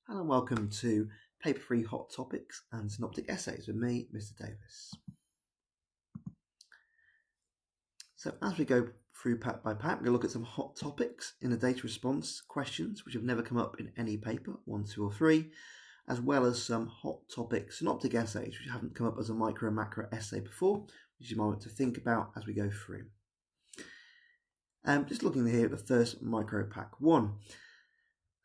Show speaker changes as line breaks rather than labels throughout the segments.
Hello and welcome to Paper-Free Hot Topics and Synoptic Essays with me, Mr. Davis. So as we go through pack by pack, we're going to look at some hot topics in the data response questions which have never come up in any paper, 1, 2 or 3, as well as some hot topic synoptic essays which haven't come up as a micro and macro essay before, which you might want to think about as we go through. Just looking here at the first micro pack 1.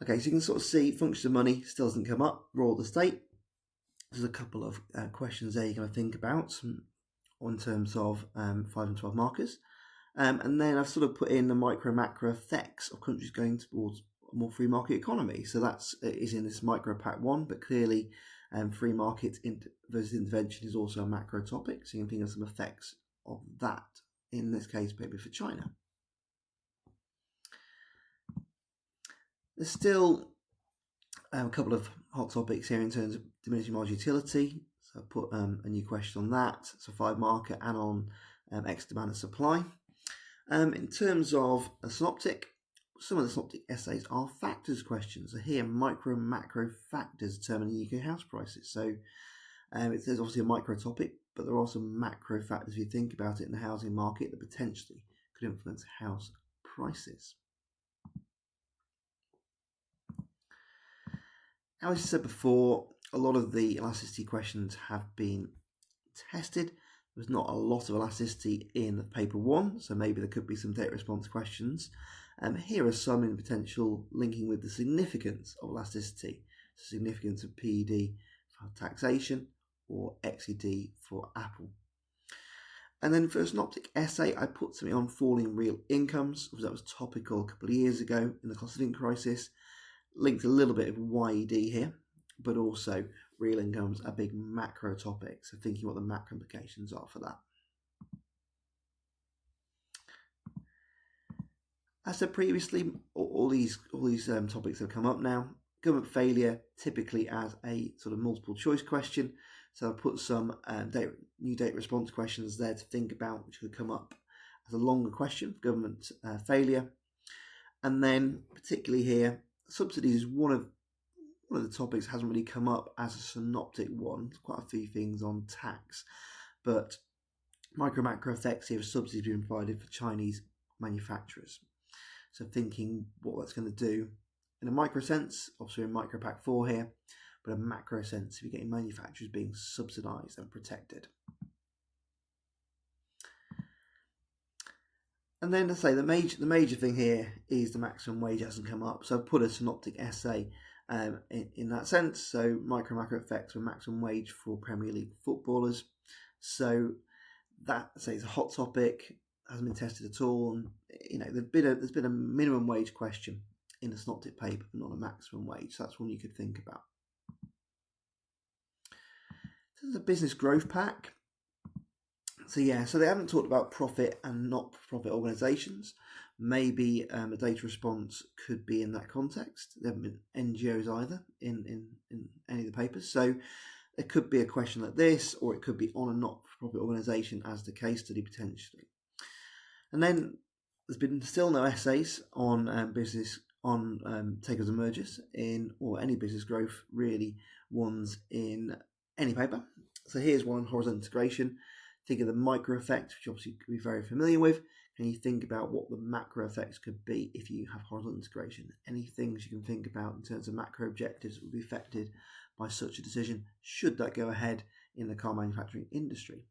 Okay, so you can sort of see functions of money still doesn't come up, raw the state. There's a couple of questions there you're going to think about in terms of 5 and 12 markers. And then I've sort of put in the micro macro effects of countries going towards a more free market economy. So that is in this micro pack 1, but clearly free market versus intervention is also a macro topic. So you can think of some effects of that, in this case maybe for China. There's still a couple of hot topics here in terms of diminishing marginal utility. So I put a new question on that. So 5 marker and on X demand and supply. In terms of a synoptic, some of the synoptic essays are factors questions. So here, micro and macro factors determining UK house prices. So there's obviously a micro topic, but there are also macro factors if you think about it in the housing market that potentially could influence house prices. As I said before, a lot of the elasticity questions have been tested. There's not a lot of elasticity in paper 1, so maybe there could be some data response questions. Here are some in potential linking with the significance of elasticity, so significance of PED for taxation or XED for Apple. And then for a synoptic essay, I put something on falling real incomes, because that was topical a couple of years ago in the cost of living crisis. Linked a little bit of YED here, but also real incomes are big macro topics, so thinking what the macro implications are for that. As said previously, all these topics have come up now. Government failure typically as a sort of multiple choice question, so I've put some new data response questions there to think about, which could come up as a longer question, government failure. And then particularly here, subsidies is one of the topics hasn't really come up as a synoptic one. There's quite a few things on tax, but micro macro effects here of subsidies being provided for Chinese manufacturers. So thinking what that's going to do in a micro sense, obviously in micro pack 4 here, but a macro sense if you're getting manufacturers being subsidised and protected. And then to say the major thing here is the maximum wage hasn't come up. So I've put a synoptic essay in that sense. So micro macro effects with maximum wage for Premier League footballers. So that is a hot topic, hasn't been tested at all. And there's been a minimum wage question in the synoptic paper, but not a maximum wage. So that's one you could think about. This is a business growth pack. So they haven't talked about profit and not-for-profit organisations. Maybe a data response could be in that context. There haven't been NGOs either in any of the papers. So it could be a question like this, or it could be on a not-for-profit organisation as the case study potentially. And then there's been still no essays on business, on takers and mergers or any business growth, really, ones in any paper. So here's one, horizontal integration. Think of the micro effect, which obviously you could be very familiar with, and you think about what the macro effects could be if you have horizontal integration. Any things you can think about in terms of macro objectives that would be affected by such a decision, should that go ahead in the car manufacturing industry.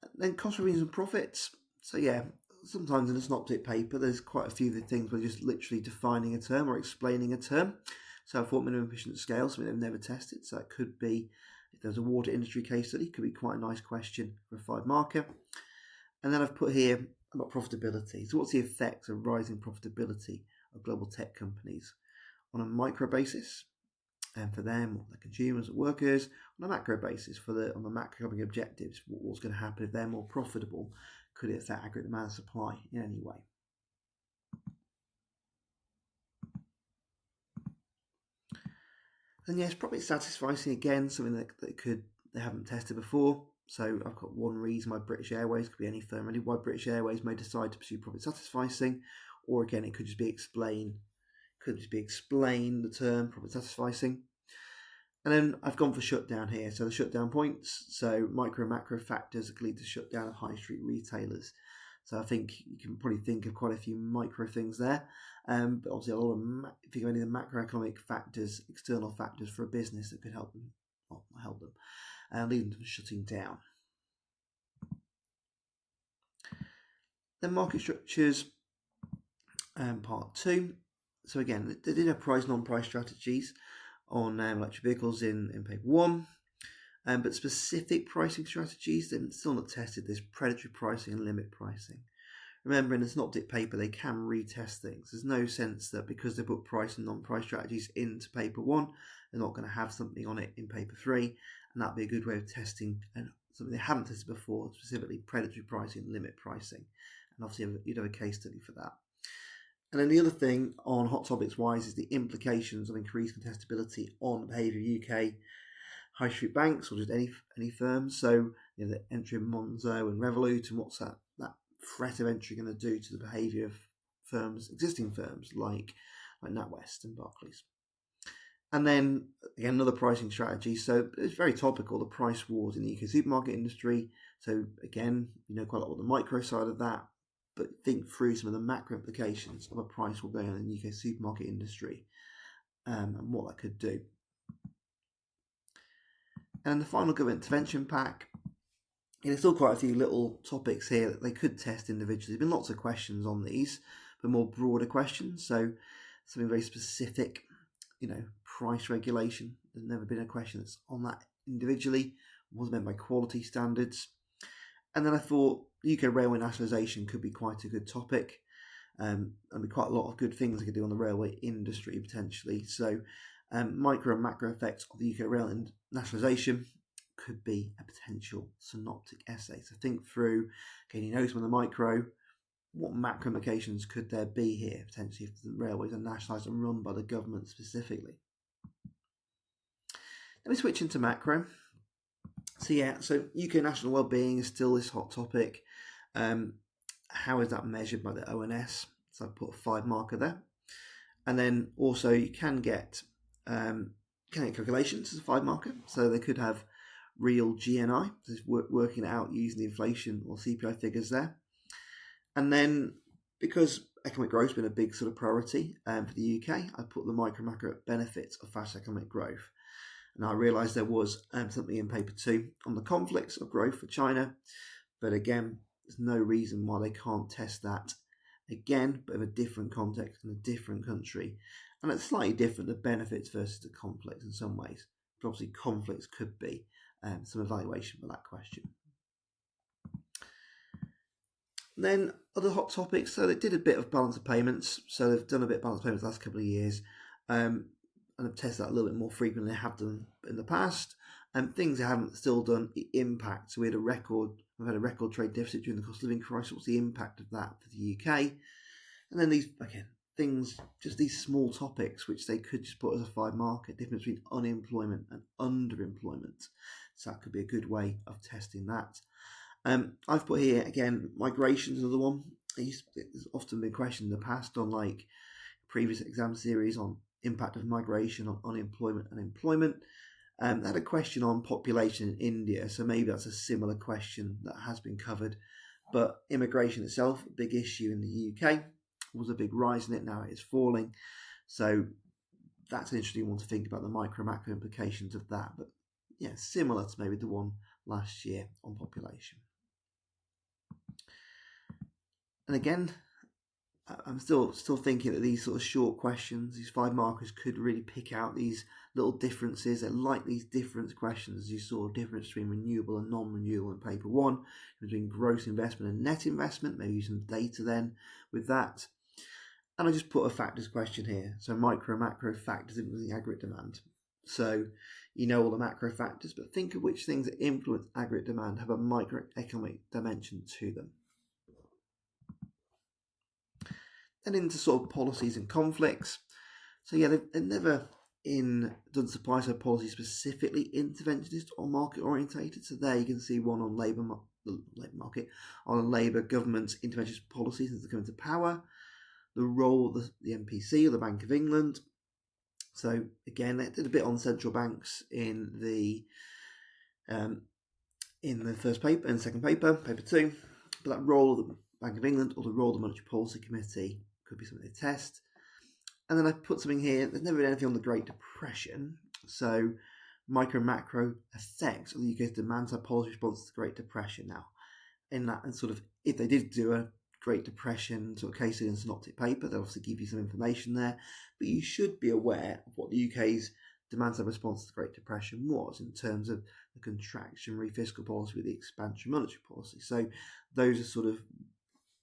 And then cost revenues and profits. So sometimes in a synoptic paper, there's quite a few of the things where just literally defining a term or explaining a term. So I thought minimum efficient scale, something they've never tested. So it could be, if there's a water industry case study, could be quite a nice question for a 5 marker. And then I've put here about profitability. So what's the effects of rising profitability of global tech companies on a micro basis, and for them, or the consumers, or workers, on a macro basis on the macroeconomic objectives? What's going to happen if they're more profitable? Could it affect aggregate demand and supply in any way? And yes, probably satisficing again, something that they haven't tested before. So I've got one reason why British Airways, could be any firm really, why British Airways may decide to pursue profit satisficing, or again, it could just be explain could just be explained, the term, profit satisficing. And then I've gone for shutdown here. So the shutdown points, so micro and macro factors that lead to shutdown of high street retailers. So I think you can probably think of quite a few micro things there. But obviously a lot of, if you think of any of the macroeconomic factors, external factors for a business that could help them, lead them to shutting down. Then market structures, part 2. So again, they did have price, non-price strategies on electric vehicles in paper 1, but specific pricing strategies, they've still not tested this predatory pricing and limit pricing. Remember, in the synoptic paper, they can retest things. There's no sense that because they put price and non-price strategies into paper 1, they're not going to have something on it in paper 3, and that'd be a good way of testing something they haven't tested before, specifically predatory pricing and limit pricing. And obviously, you'd have a case study for that. And then the other thing on hot topics wise is the implications of increased contestability on the behaviour of UK high street banks or just any firms. So the entry of Monzo and Revolut, and what's that threat of entry going to do to the behaviour of firms, existing firms like NatWest and Barclays. And then again, another pricing strategy. So it's very topical, the price wars in the UK supermarket industry. So again, quite a lot of the micro side of that, but think through some of the macro implications of a price war going on in the UK supermarket industry and what that could do. And the final government intervention pack, there's still quite a few little topics here that they could test individually. There's been lots of questions on these, but more broader questions. So something very specific, price regulation. There's never been a question that's on that individually. It wasn't meant by quality standards. And then I thought UK railway nationalisation could be quite a good topic. And be quite a lot of good things they could do on the railway industry potentially. So micro and macro effects of the UK rail nationalisation could be a potential synoptic essay. So think through, some of the micro, what macro implications could there be here potentially if the railways are nationalised and run by the government specifically. Let me switch into macro. So UK national wellbeing is still this hot topic. How is that measured by the ONS? So I put a 5 marker there. And then also you can get calculations as a 5 marker. So they could have real GNI, so working it out using the inflation or CPI figures there. And then because economic growth has been a big sort of priority for the UK, I put the micro-macro benefits of fast economic growth. And I realised there was something in paper 2 on the conflicts of growth for China, but again, there's no reason why they can't test that again, but in a different context in a different country. And it's slightly different, the benefits versus the conflicts in some ways. But obviously conflicts could be some evaluation for that question. Then other hot topics, so they did a bit of balance of payments. So they've done a bit of balance of payments the last couple of years. And I've tested that a little bit more frequently than they have done in the past. And things they haven't still done, the impact. So we've had a record trade deficit during the cost of living crisis. What's the impact of that for the UK? And then these, again, things, just these small topics, which they could just put as a 5 marker, difference between unemployment and underemployment. So that could be a good way of testing that. I've put here, again, migration is another one. There's often been questioned in the past on previous exam series on impact of migration on unemployment and employment. They had a question on population in India, so maybe that's a similar question that has been covered. But immigration itself, a big issue in the UK, was a big rise in it, now it is falling. So that's an interesting one to think about, the micro-macro implications of that. But yeah, similar to maybe the one last year on population. And again, I'm still thinking that these sort of short questions, these 5 markers, could really pick out these little differences. They're like these difference questions, as you saw, difference between renewable and non-renewable in paper 1, between gross investment and net investment, maybe use some data then with that. And I just put a factors question here. So micro and macro factors influencing aggregate demand. So all the macro factors, but think of which things that influence aggregate demand have a microeconomic dimension to them. And into sort of policies and conflicts. So yeah, they've never done supply side policy specifically interventionist or market orientated. So there you can see one on the labour market, on Labour government's interventionist policies since they come into power. the role of the MPC or the Bank of England. So again, it did a bit on central banks in the first paper and second paper 2. But that role of the Bank of England or the role of the Monetary Policy Committee could be something to test. And then I put something here. There's never been anything on the Great Depression. So micro and macro effects of the UK's demand-side policy response to the Great Depression. Now, in that, and sort of, if they did do a Great Depression sort of case study and synoptic paper, they'll obviously give you some information there. But you should be aware of what the UK's demand-side response to the Great Depression was in terms of the contractionary fiscal policy with the expansion monetary policy. So those are sort of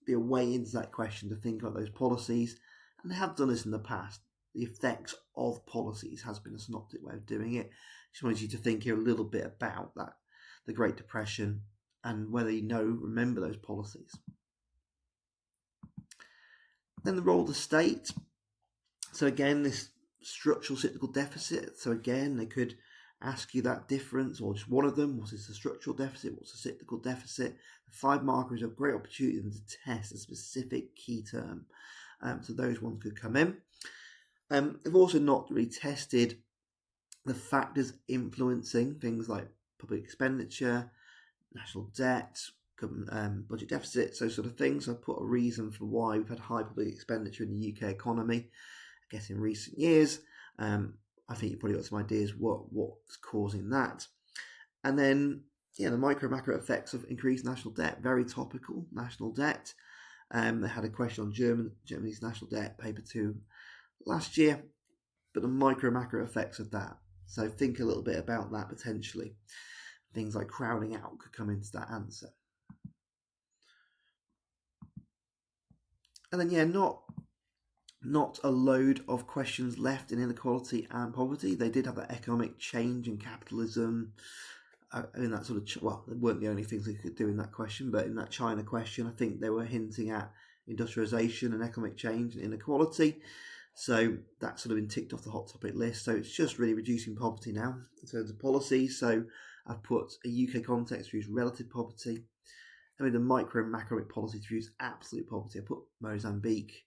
be a way into that question to think about those policies. And they have done this in the past. The effects of policies has been a synoptic way of doing it. Just wanted you to think here a little bit about that, the Great Depression, and whether you remember those policies. Then the role of the state. So again, this structural cyclical deficit. So again, they could ask you that difference, or just one of them. What is the structural deficit? What's the cyclical deficit? The 5 markers are a great opportunity to test a specific key term. So those ones could come in. They've also not really tested the factors influencing things like public expenditure, national debt, budget deficit, those sort of things. So I've put a reason for why we've had high public expenditure in the UK economy, I guess, in recent years. I think you've probably got some ideas what's causing that. And then, the micro and macro effects of increased national debt, very topical, national debt. They had a question on Germany's national debt, paper 2, last year, but the micro and macro effects of that. So think a little bit about that potentially. Things like crowding out could come into that answer. And then, not a load of questions left in inequality and poverty. They did have that economic change and capitalism. That sort of, they weren't the only things they could do in that question, but in that China question, I think they were hinting at industrialization and economic change and inequality. So that's sort of been ticked off the hot topic list. So it's just really reducing poverty now in terms of policy. So I've put a UK context to use relative poverty. The micro and macroeconomic policy to use absolute poverty. I put Mozambique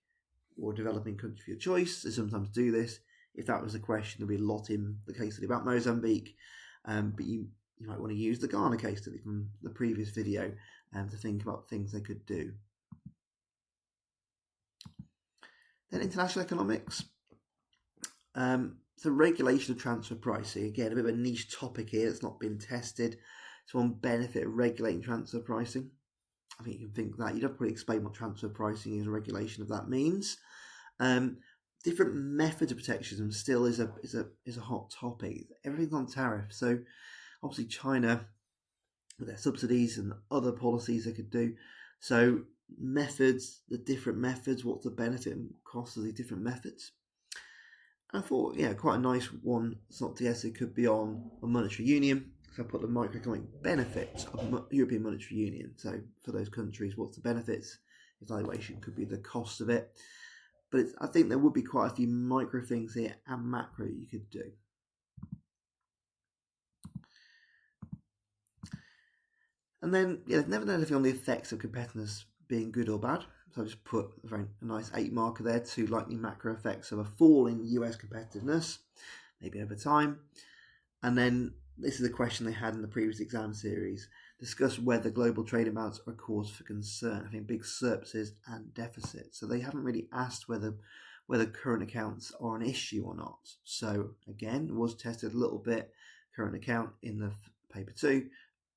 or developing country for your choice. They sometimes do this. If that was the question, there'd be a lot in the case study about Mozambique. But you might want to use the Ghana case study from the previous video to think about things they could do. Then international economics. So regulation of transfer pricing. Again, a bit of a niche topic here that's not been tested. So one benefit of regulating transfer pricing. I think you can think that. You'd have to probably explain what transfer pricing is and regulation of that means. Different methods of protectionism still is a hot topic. Everything's on tariff. So obviously China with their subsidies and other policies they could do. So methods, the different methods, what's the benefit and cost of these different methods? And I thought, quite a nice one. It's not yes, it could be on monetary union. So I put the microeconomic benefits of European Monetary Union. So for those countries, what's the benefits? Evaluation could be the cost of it. But I think there would be quite a few micro things here and macro you could do. And then, they've never done anything on the effects of competitiveness being good or bad. So I just put a very nice 8 marker there, 2 likely macro effects of a fall in US competitiveness, maybe over time. And then this is a question they had in the previous exam series. Discuss whether global trade imbalance are a cause for concern. I think big surpluses and deficits. So they haven't really asked whether current accounts are an issue or not. So again, it was tested a little bit, current account in the paper 2,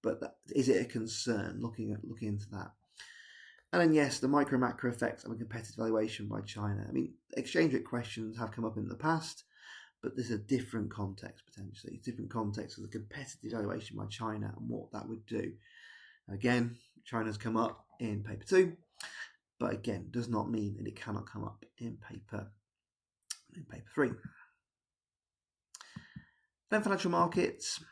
but is it a concern? Looking into that. And then yes, the micro macro effects of a competitive valuation by China. Exchange rate questions have come up in the past, but there's a different context potentially, different context of the competitive valuation by China and what that would do. Again, China's come up in paper 2, but again, does not mean that it cannot come up in paper 3. Then financial markets.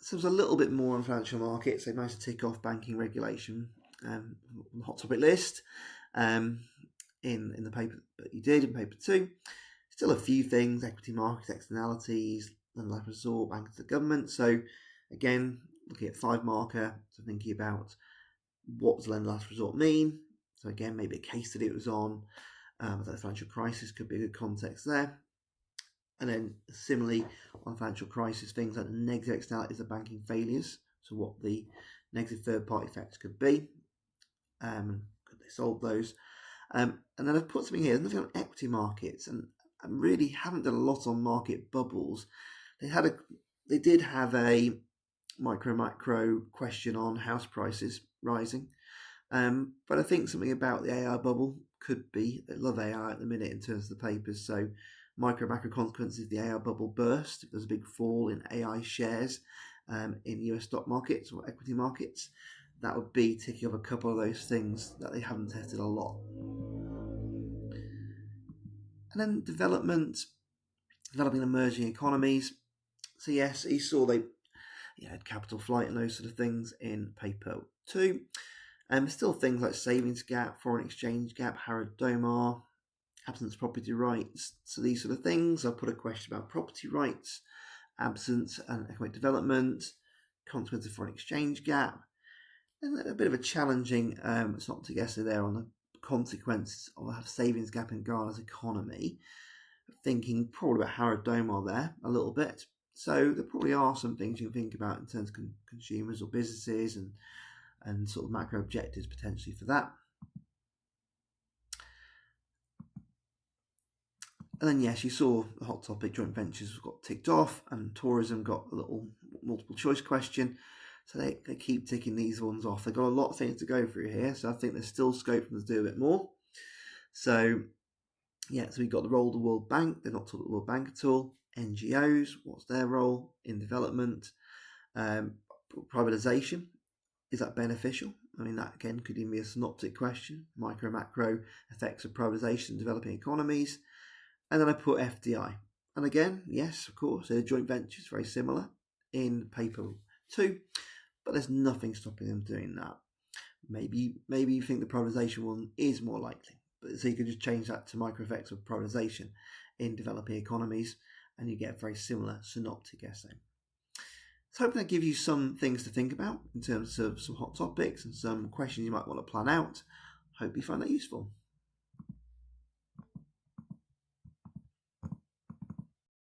So there's a little bit more on financial markets. They've managed to tick off banking regulation on the hot topic list in the paper that you did in paper 2. Still a few things, equity markets, externalities, and last resort, bank of the government. So again, looking at 5 marker, so thinking about what does lend last resort mean. So again, maybe a case study it was on. The financial crisis could be a good context there. And then similarly on financial crisis, things like the negative externalities of banking failures. So what the negative third-party effects could be. Could they solve those? And then I've put something here, there's nothing on equity markets, and I really haven't done a lot on market bubbles. They did have a macro question on house prices rising. But I think something about the AI bubble could be, they love AI at the minute in terms of the papers, so macro consequences, the AI bubble burst. There's a big fall in AI shares in US stock markets or equity markets. That would be ticking off a couple of those things that they haven't tested a lot. And then developing emerging economies. So yes, you saw they had capital flight and those sort of things in paper 2. Still things like savings gap, foreign exchange gap, Harrod-Domar, absence of property rights. So these sort of things. I'll put a question about property rights, absence and economic development, consequence of foreign exchange gap, and a bit of a challenging synoptic essay there on the consequences of a savings gap in Ghana's economy. Thinking probably about Harrod-Domar there a little bit. So there probably are some things you can think about in terms of consumers or businesses and sort of macro objectives potentially for that. And then yes, you saw the hot topic joint ventures got ticked off, and tourism got a little multiple choice question. So they keep ticking these ones off. They've got a lot of things to go through here, so I think there's still scope for them to do a bit more. So yeah, so we've got the role of the World Bank. They're not talking about the World Bank at all. NGOs, what's their role in development? Privatization, is that beneficial? I mean, that again could even be a synoptic question. Micro, macro effects of privatization in developing economies. And then I put FDI. And again, yes, of course, they're joint ventures, very similar in paper 2, but there's nothing stopping them doing that. Maybe you think the privatization one is more likely, but so you could just change that to micro effects of privatization in developing economies, and you get a very similar synoptic essay. So hoping I give you some things to think about in terms of some hot topics and some questions you might want to plan out. Hope you find that useful.